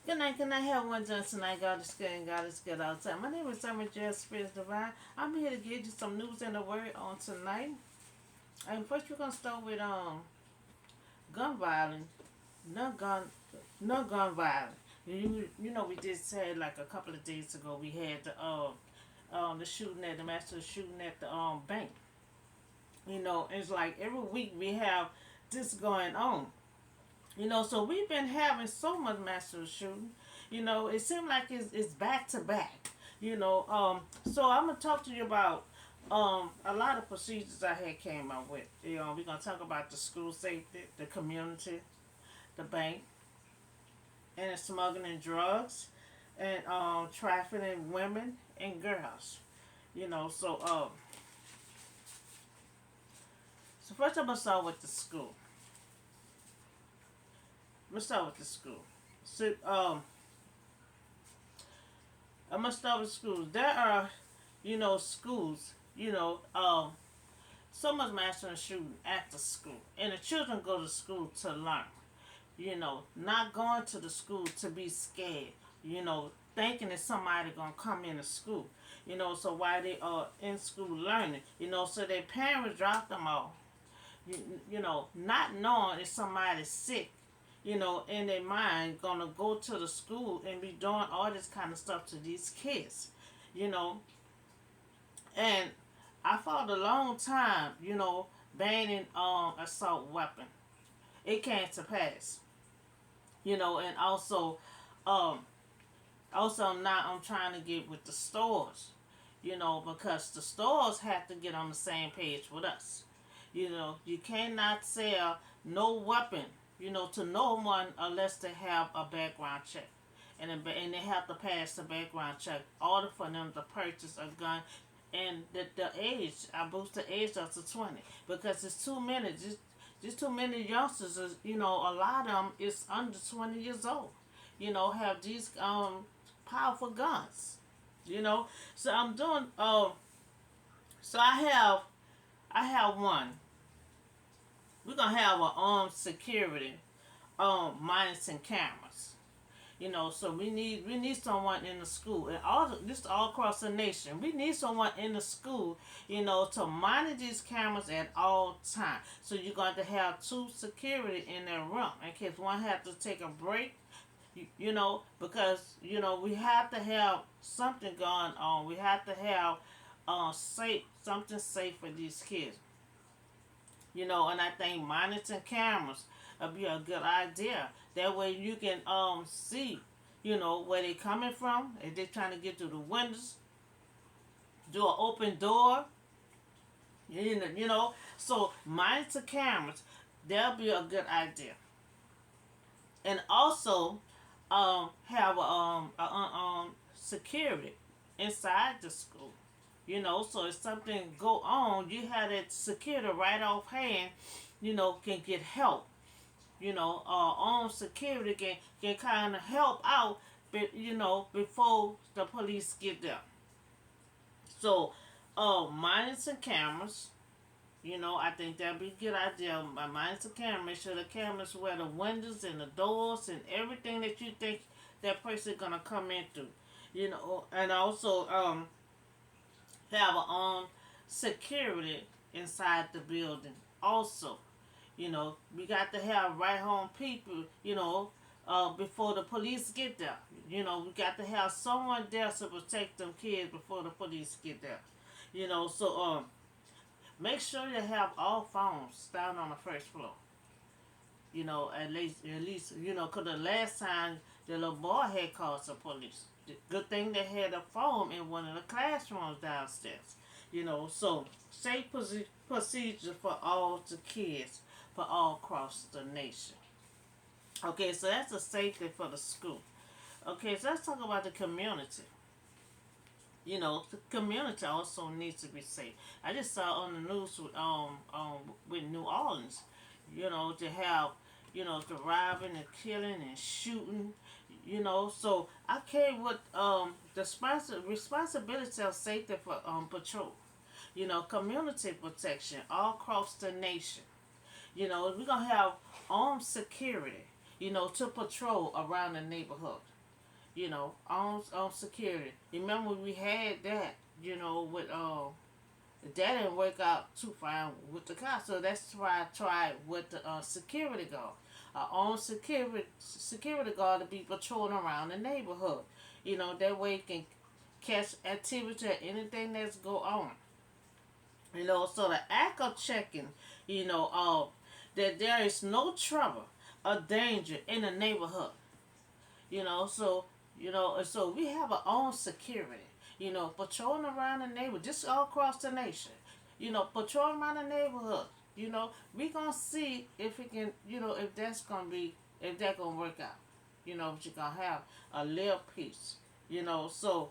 Good night, good night. Have one done tonight. God is good and God is good all the time. My name is Summer Jazz Spirits Divine. I'm here to give you some news and a word on tonight. And first we're gonna start with gun violence. No gun no gun violence. You know we did say like a couple of days ago we had the shooting at the master shooting at the bank. It's like every week we have this going on. So we've been having so much master shooting. It seems like it's back to back. So I'm gonna talk to you about a lot of procedures I had came up with. We're gonna talk about the school safety, the community, the bank, and the smuggling drugs, and trafficking women and girls. You know, so um, so first I'm gonna start with the school. Let's start with the school. So I'm gonna start with schools. There are, schools. So much master and shooting at the school, and the children go to school to learn. Not going to the school to be scared. Thinking that somebody gonna come into school. So while they are in school learning, so their parents drop them off. You, not knowing if somebody's sick, in their mind, gonna go to the school and be doing all this kind of stuff to these kids, you know. And I fought a long time, banning assault weapon. It came to pass, and um, also now I'm trying to get with the stores, because the stores have to get on the same page with us. You cannot sell no weapon, to no one unless they have a background check. And they have to pass the background check in order for them to purchase a gun. And the age, I boost the age up to 20 because it's too many. Just too many youngsters. A lot of them is under 20 years old. Have these powerful guns. So I'm doing. So I have one. We're gonna have a security monitoring cameras. So we need someone in the school and this all across the nation. We need someone in the school, to monitor these cameras at all times. So you're going to have two security in their room in case one has to take a break. Because we have to have something going on. We have to have something safe for these kids. And I think monitoring cameras would be a good idea. That way you can see, where they coming from. If they're trying to get through the windows, do an open door. So monitor cameras, that'll be a good idea. And also, have security inside the school. So if something go on, you have that security right off hand, can get help. On security can kind of help out, but before the police get there. So, monitoring cameras. I think that'd be a good idea. Monitor camera, make sure the cameras where the windows and the doors and everything that you think that person gonna come into. And also have a security inside the building. Also, we got to have right home people, before the police get there. We got to have someone there to protect them kids before the police get there. So make sure you have all phones down on the first floor. At least, cause the last time the little boy had called the police. The good thing they had a phone in one of the classrooms downstairs. So safe procedure for all the kids for all across the nation. Okay, so that's the safety for the school. Okay, so let's talk about the community. The community also needs to be safe. I just saw on the news with New Orleans, to have, the robbing and killing and shooting, So I came with the responsibility of safety for patrol, community protection all across the nation. We're gonna have armed security, to patrol around the neighborhood. on security. Remember we had that, with that didn't work out too fine with the cops. So that's why I tried with the security guard. Our own security guard to be patrolling around the neighborhood. That way it can catch activity or anything that's go on. So the act of checking, that there is no trouble or danger in the neighborhood. So so we have our own security. Patrolling around the neighborhood, just all across the nation. Patrolling around the neighborhood. We gonna see if it can, if that's gonna be, if that gonna work out. If you're gonna have a little peace. So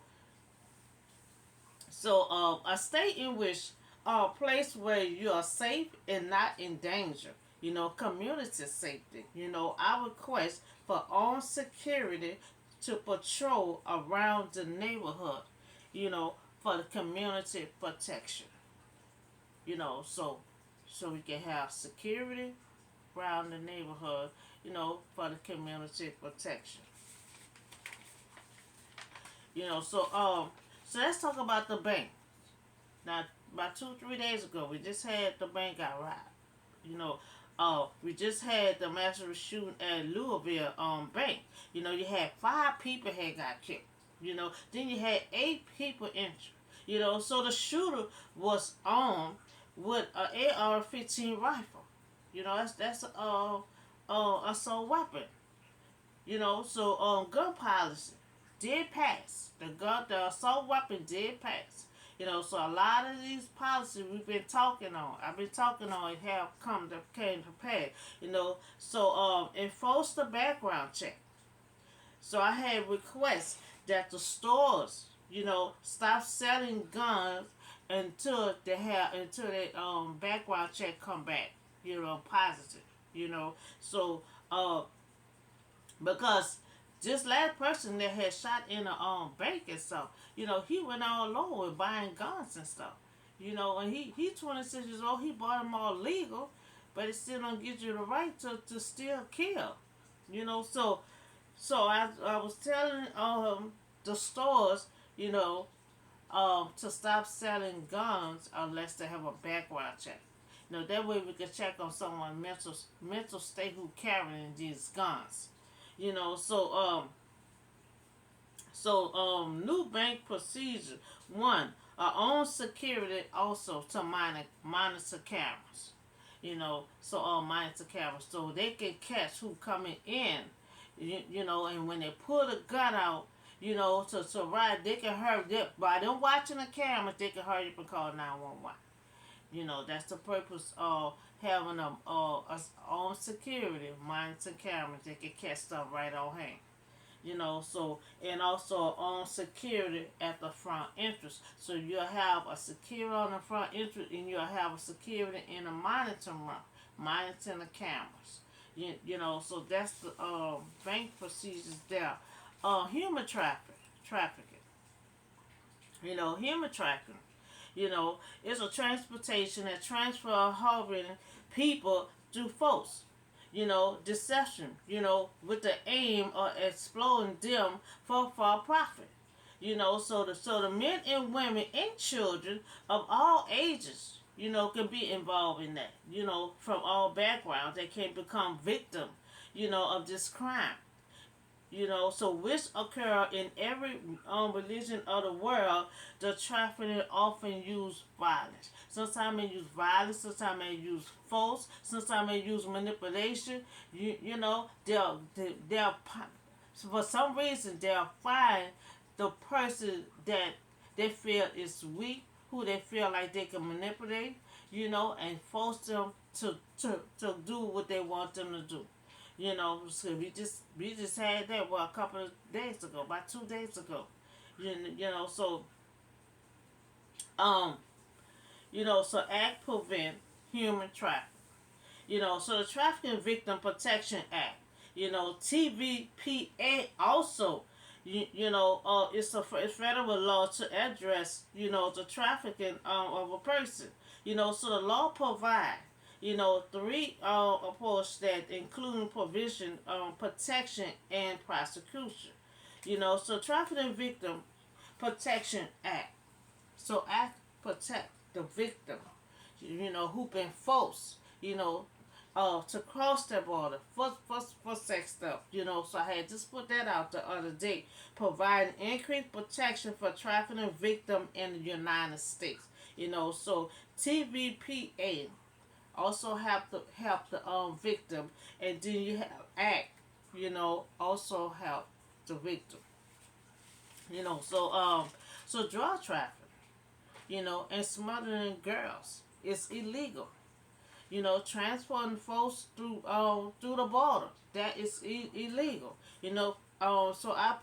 a state in which a place where you are safe and not in danger. Community safety. Our request for armed security to patrol around the neighborhood. For the community protection. So we can have security around the neighborhood. For the community protection. So let's talk about the bank. Now, about 2 3 days ago, we just had the bank got robbed. We just had the massive shooting at Louisville bank. You had 5 people had got killed. Then you had 8 people injured. So the shooter was armed with an AR-15 rifle. That's assault weapon. So gun policy did pass. The assault weapon did pass. So a lot of these policies we've been talking on, I've been talking on, it have came to pass. So enforce the background check. So I had requests that the stores, stop selling guns until they background check come back, positive. So because this last person that had shot in a bank and stuff, he went all over buying guns and stuff. And he 26 years old, he bought them all legal, but it still don't give you the right to still kill. So I was telling the stores, to stop selling guns unless they have a background check. That way we can check on someone's mental state who carrying these guns. You know, new bank procedure. One, our own security also to monitor cameras. Monitor cameras so they can catch who coming in. And when they pull the gun out, to ride, they can hurry. By them watching the cameras, they can hurry up and call 911. That's the purpose of having own security, monitor cameras. They can catch stuff right on hand. And also on security at the front entrance. So you'll have a security on the front entrance, and you'll have a security in the monitoring room, monitoring the cameras. So that's the bank procedures there. Human trafficking. Human trafficking. It's a transportation that transfer harboring people through force. Deception. With the aim of exploiting them for profit. So the men and women and children of all ages, can be involved in that. From all backgrounds, they can become victim, of this crime. So which occur in every religion of the world. The trafficking often use violence. Sometimes they use violence, sometimes they use force, sometimes they use manipulation. They'll for some reason they'll find the person that they feel is weak, who they feel like they can manipulate, and force them to do what they want them to do. So we just had that a couple of days ago, about 2 days ago. So so act prevent human trafficking. So the Trafficking Victim Protection Act, TVPA also, it's a federal law to address, the trafficking of a person. So the law provide, three approach that include provision, protection, and prosecution. So Trafficking Victim Protection Act. So act protect the victim, who been forced, to cross that border for sex stuff, So I had just put that out the other day, providing increased protection for trafficking victim in the United States. So TVPA also have to help the victim, and then you have act, also help the victim. So drug trafficking, and smuggling girls is illegal. Transporting folks through the border, that is illegal. So I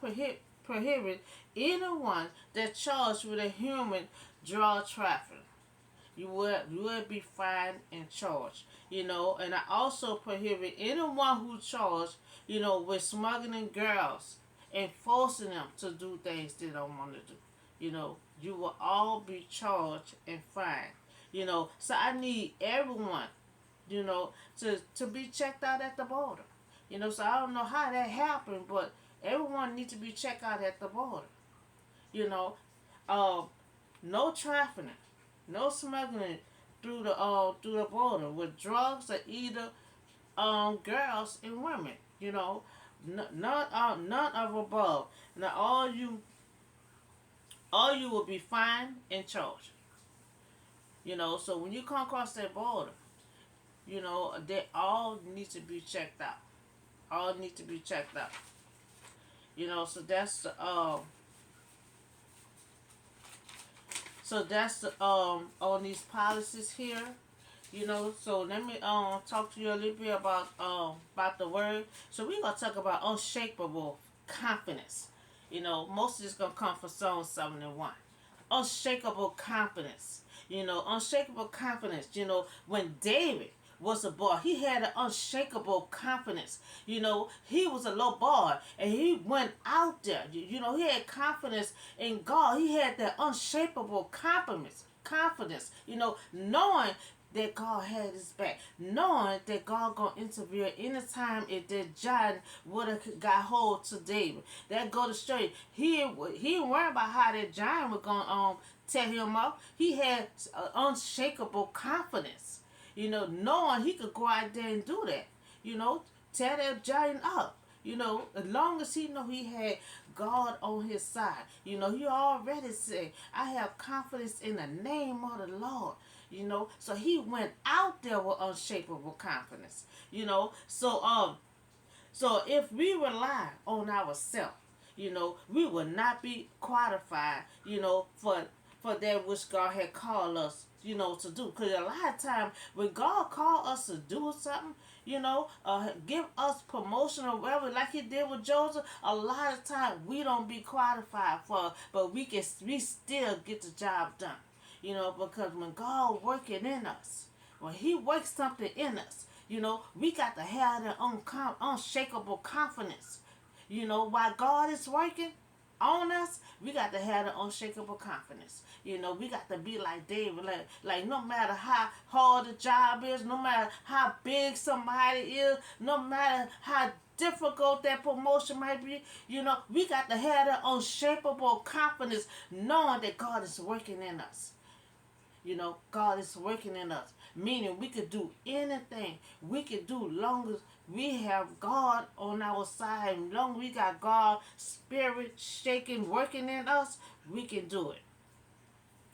prohibit anyone that charged with a human drug trafficking. You will be fined and charged. And I also prohibit anyone who charged, with smuggling girls and forcing them to do things they don't want to do. You will all be charged and fined. So I need everyone, to be checked out at the border. So I don't know how that happened, but everyone needs to be checked out at the border. You know, uh, no trafficking, no smuggling through the border with drugs or either girls and women. None of above. Now all you will be fined and charged. So when you come across that border, they all need to be checked out. All need to be checked out. So that's the on these policies here. So let me talk to you a little bit about the word. So we're gonna talk about unshakable confidence. Most of this gonna come from Psalm 71. Unshakable confidence. Unshakable confidence. When David was a boy, he had an unshakable confidence. He was a little boy and he went out there. He had confidence in God. He had that unshakable confidence, knowing that God had his back, knowing that God gonna intervene anytime if that giant would have got hold to David. That go to show you, he ain't worried about how that giant was gonna tear him up. He had unshakable confidence, knowing he could go out there and do that, tear that giant up. As long as he know he had God on his side. He already said, I have confidence in the name of the Lord. So he went out there with unshakable confidence. So if we rely on ourselves, we will not be qualified, for that which God had called us, to do. Because a lot of times when God called us to do something, give us promotion or whatever, like he did with Joseph, a lot of times we don't be qualified for it, but we still get the job done. Because when God working in us, when he works something in us, we got to have that unshakable confidence. While God is working on us, we got to have the unshakable confidence. We got to be like David, like no matter how hard the job is, no matter how big somebody is, no matter how difficult that promotion might be, we got to have that unshakable confidence, knowing that God is working in us. God is working in us, meaning we could do anything. We could do long as we have God on our side, long as we got God spirit shaking, working in us, we can do it.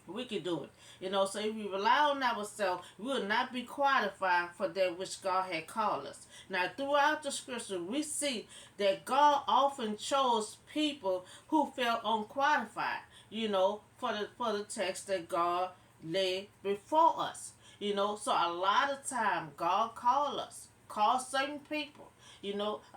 We can do it. So if we rely on ourselves, we will not be qualified for that which God had called us. Now, throughout the scripture, we see that God often chose people who felt unqualified, for the text that God lay before us. So a lot of time God call certain people. A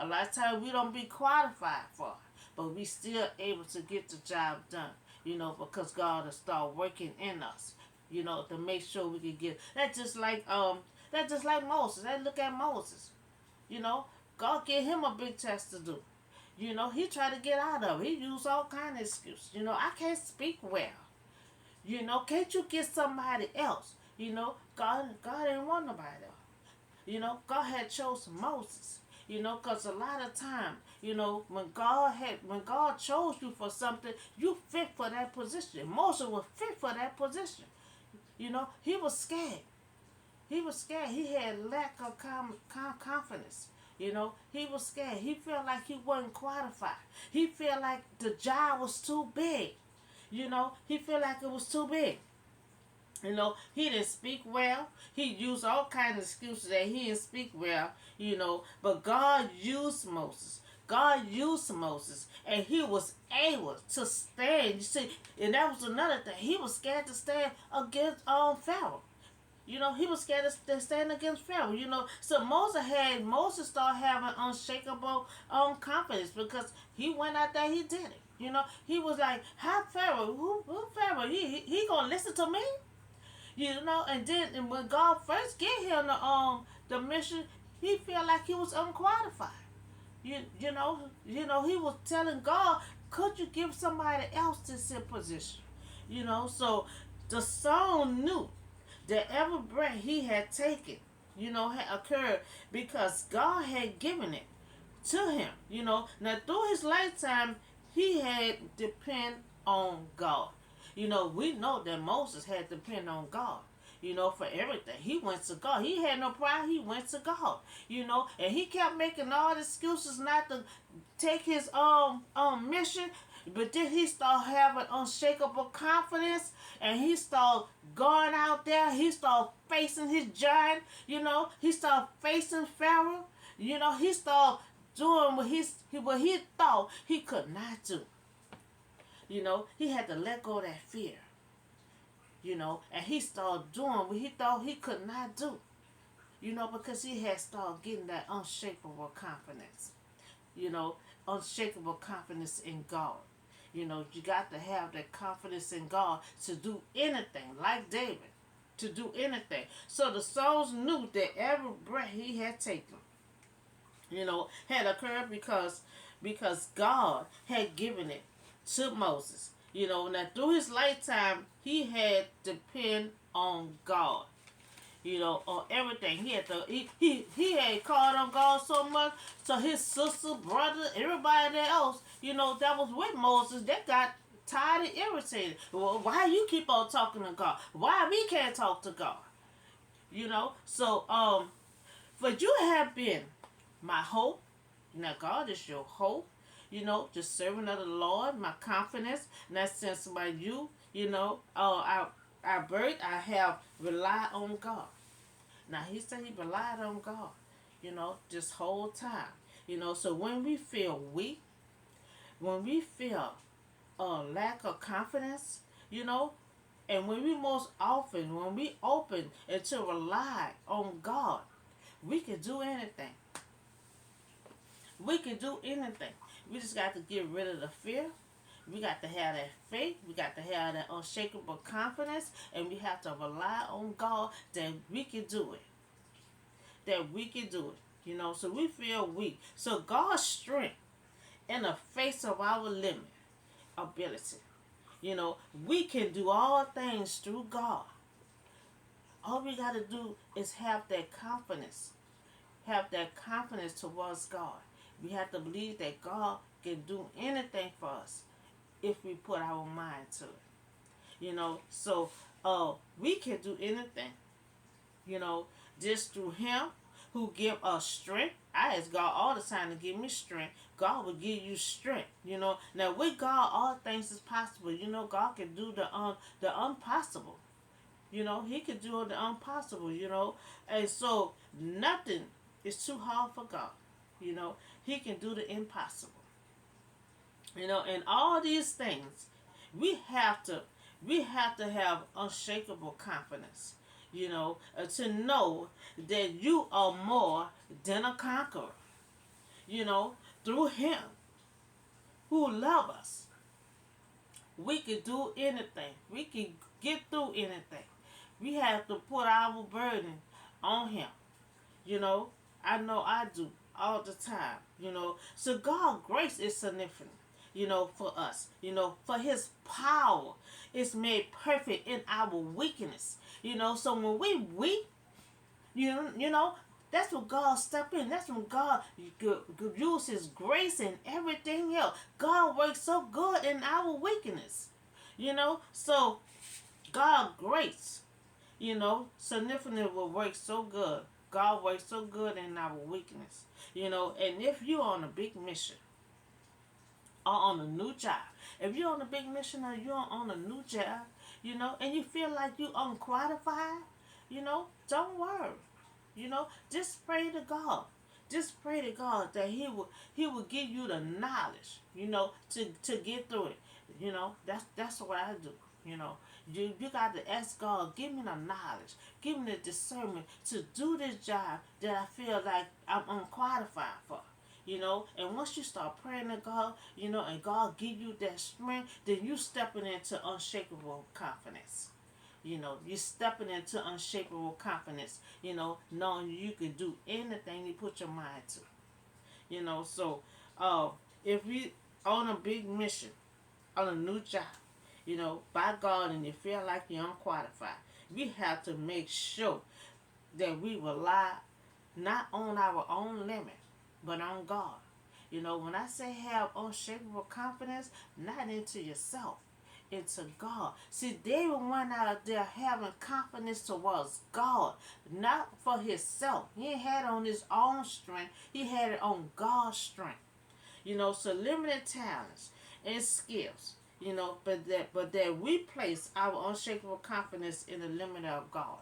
lot of time we don't be qualified for it, but we still able to get the job done. Because God will start working in us. To make sure we can get that's just like Moses. Let's look at Moses. God gave him a big test to do. He tried to get out of it. He used all kind of excuses. I can't speak well. Can't you get somebody else? God didn't want nobody else. God had chosen Moses. Because a lot of time, when God chose you for something, you fit for that position. Moses was fit for that position. He was scared. He was scared. He had lack of confidence. He was scared. He felt like he wasn't qualified. He felt like the job was too big. He felt like it was too big. He didn't speak well. He used all kinds of excuses that he didn't speak well, but God used Moses. God used Moses, and he was able to stand. You see, and that was another thing. He was scared to stand against Pharaoh. He was scared to stand against Pharaoh. So Moses started having unshakable confidence because he went out there, he did it. He was like, "How Pharaoh? Who Pharaoh? He gonna listen to me?" And when God first gave him the mission, he felt like he was unqualified. He was telling God, "Could you give somebody else this position?" So the son knew that every breath he had taken, had occurred because God had given it to him. Now through his lifetime, he had depend on God. We know that Moses had to depend on God. For everything. He went to God. He had no pride. He went to God. And he kept making all the excuses not to take his mission. But then he started having unshakable confidence, and he started going out there. He started facing his giant. He started facing Pharaoh. He started doing what he thought he could not do. He had to let go of that fear. And he started doing what he thought he could not do. Because he had started getting that unshakable confidence. Unshakable confidence in God. You got to have that confidence in God to do anything, like David, to do anything. So the souls knew that every breath he had taken, had occurred because God had given it to Moses. Now through his lifetime, he had to depend on God. On everything. He had called on God so much, so his sister, brother, everybody else, that was with Moses, they got tired and irritated. Well, why you keep on talking to God? Why we can't talk to God? So but you have been my hope. Now God is your hope. The servant of the Lord, my confidence. And that sense by you, our birth, I have relied on God. Now he said he relied on God, this whole time. So when we feel weak, when we feel a lack of confidence, and when we open and to rely on God, we can do anything. We can do anything. We just got to get rid of the fear. We got to have that faith. We got to have that unshakable confidence. And we have to rely on God that we can do it. That we can do it. So we feel weak. So God's strength in the face of our limit ability. We can do all things through God. All we got to do is have that confidence. Have that confidence towards God. We have to believe that God can do anything for us if we put our mind to it. So we can do anything. Just through Him who give us strength. I ask God all the time to give me strength. God will give you strength. Now with God, all things is possible. God can do the impossible. He can do the impossible. And so nothing is too hard for God. He can do the impossible. And all these things, we have to have unshakable confidence. To know that you are more than a conqueror. Through Him who loves us, we can do anything. We can get through anything. We have to put our burden on Him. I know I do all the time. So God's grace is significant. For us. For His power is made perfect in our weakness. So when we weak, That's when God step in. That's when God use His grace and everything else. God works so good in our weakness. So God grace, significantly will work so good. God works so good in our weakness. And if you're on a big mission or on a new job, if you're on a big mission or you're on a new job, and you feel like you're unqualified, don't worry. Just pray to God. Just pray to God that He will give you the knowledge, to get through it. That's what I do. You know, you got to ask God, give me the knowledge, give me the discernment to do this job that I feel like I'm unqualified for. And once you start praying to God, and God give you that strength, then you stepping into unshakable confidence. You're stepping into unshakable confidence, knowing you can do anything you put your mind to. So uh, if we on a big mission, on a new job, by God, and you feel like you're unqualified, we have to make sure that we rely not on our own limit, but on God. When I say have unshakable confidence, not into yourself, into God. See, David went out there having confidence towards God, not for himself. He ain't had it on his own strength. He had it on God's strength. So limited talents and skills. But that we place our unshakable confidence in the limit of God.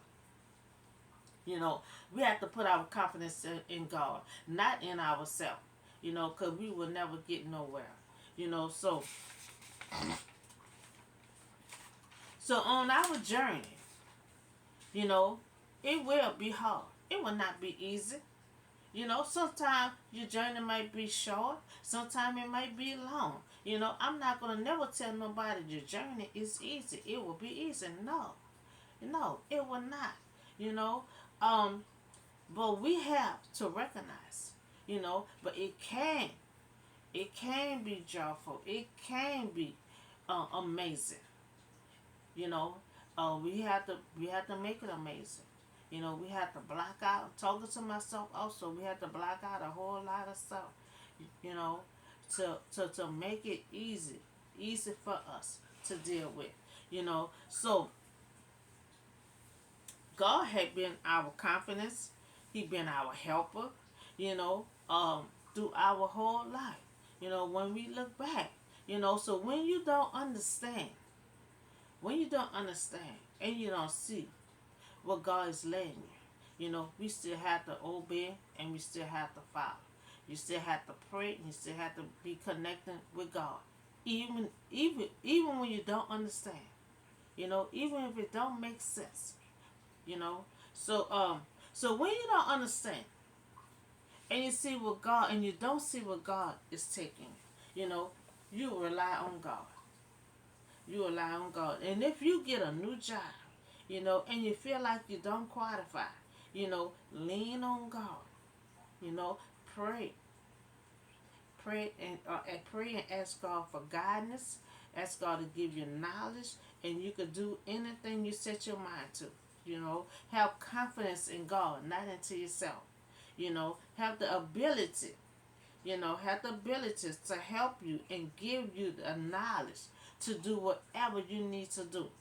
We have to put our confidence in God, not in ourselves. Because we will never get nowhere. So on our journey, you know, it will be hard. It will not be easy. Sometimes your journey might be short. Sometimes it might be long. I'm not gonna never tell nobody your journey is easy. It will be easy. No, no, it will not. You know, um, but we have to recognize. But it can be joyful. It can be amazing. You know, we have to make it amazing. We have to block out. I'm talking to myself also. We have to block out a whole lot of stuff. You know, to make it easy for us to deal with. So God had been our confidence. He been our helper. You know, through our whole life. When we look back. So when you don't understand and you don't see what God is letting you, we still have to obey and we still have to follow. You still have to pray and you still have to be connected with God. Even when you don't understand. Even if it don't make sense. You know. So when you don't understand and you see what God and you don't see what God is taking, you rely on God. You rely on God. And if you get a new job, and you feel like you don't qualify, lean on God. You know, pray. Pray and ask God for guidance. Ask God to give you knowledge, and you can do anything you set your mind to. Have confidence in God, not into yourself. Have the ability. Have the ability to help you and give you the knowledge to do whatever you need to do.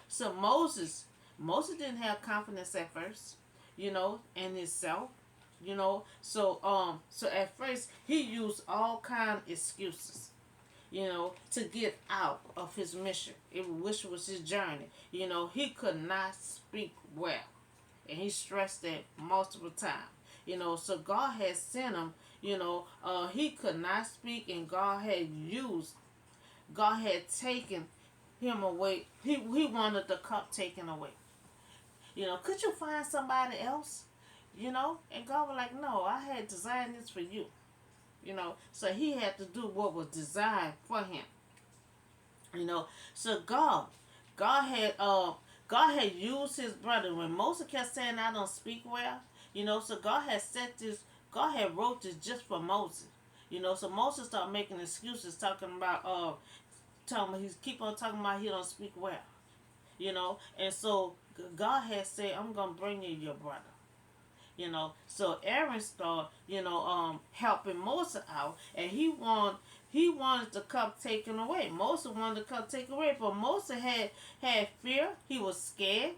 So Moses didn't have confidence at first, in himself. So at first he used all kind of excuses, to get out of his mission, which was his journey. He could not speak well, and he stressed that multiple times. So God had sent him. He could not speak, and God had taken him away. He wanted the cup taken away. Could you find somebody else? And God was like, no, I had designed this for you. So he had to do what was designed for him. So God had used his brother when Moses kept saying I don't speak well. So God had wrote this just for Moses. So Moses started making excuses, he's keep on talking about he don't speak well. And so God had said, I'm gonna bring you your brother. So Aaron started, helping Moses out, and he wanted to come taken away. Moses wanted to come take away, but Moses had fear. He was scared.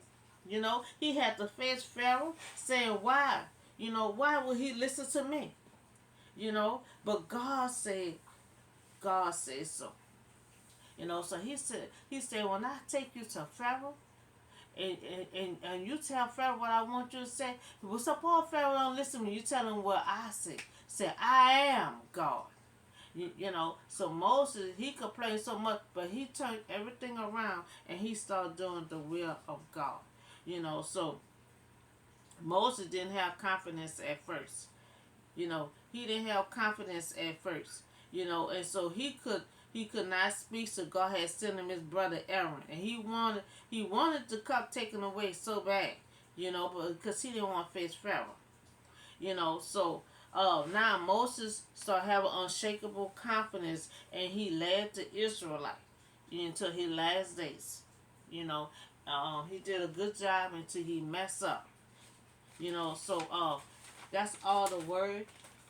He had to face Pharaoh, saying, "Why? Why would he listen to me?" But God said so. So he said, when I take you to Pharaoh, and you tell Pharaoh what I want you to say. Well, suppose Pharaoh don't listen to me. You tell him what I say. Say, I am God. So Moses, he complained so much, but he turned everything around and he started doing the will of God. So Moses didn't have confidence at first. He didn't have confidence at first. And so he could not speak, so God had sent him his brother Aaron, and he wanted to come taken away so bad, but because he didn't want to face Pharaoh. So now Moses started having unshakable confidence, and he led the Israelite until his last days. He did a good job until he messed up. So that's all the word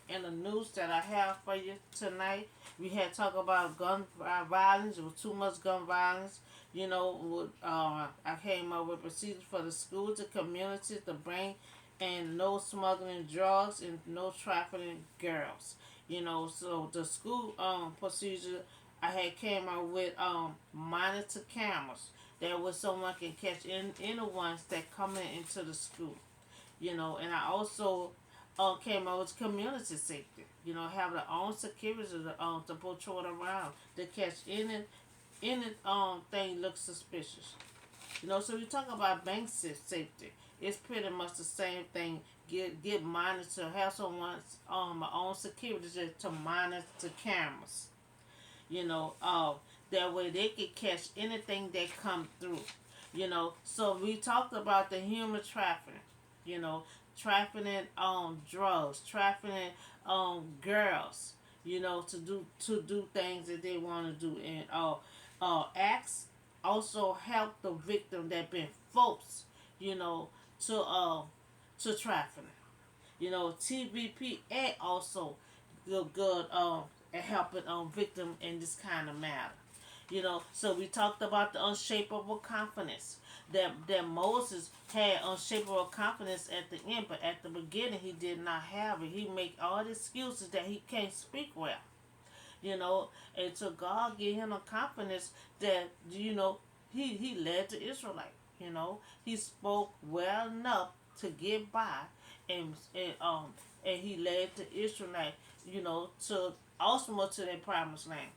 and the news that I have for you tonight. We had talked about gun violence. There was too much gun violence. I came up with procedures for the schools, the community, the brain, and no smuggling drugs and no trafficking girls. So the school procedure I had came up with monitor cameras. That way someone can catch in the ones that coming into the school. And I also came up with community safety. Have their own security to patrol around to catch any thing looks suspicious. So we talk about bank safety. It's pretty much the same thing. Get monitor. Have someone's own security to monitor cameras. That way they can catch anything that come through. So we talked about the human trafficking. You know, trafficking drugs, trafficking girls. To do things that they want to do, and acts also help the victim that been forced. To trafficking. TVPA also good at helping victim in this kind of matter. So we talked about the unshakable confidence that Moses had unshakable confidence at the end, but at the beginning he did not have it. He make all the excuses that he can't speak well. And so God gave him a confidence that he led the Israelite. He spoke well enough to get by, and he led the Israelite. To ultimately to their promised land.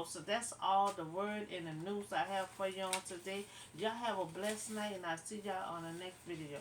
So that's all the word and the news I have for you on today. Y'all have a blessed night, and I'll see y'all on the next video.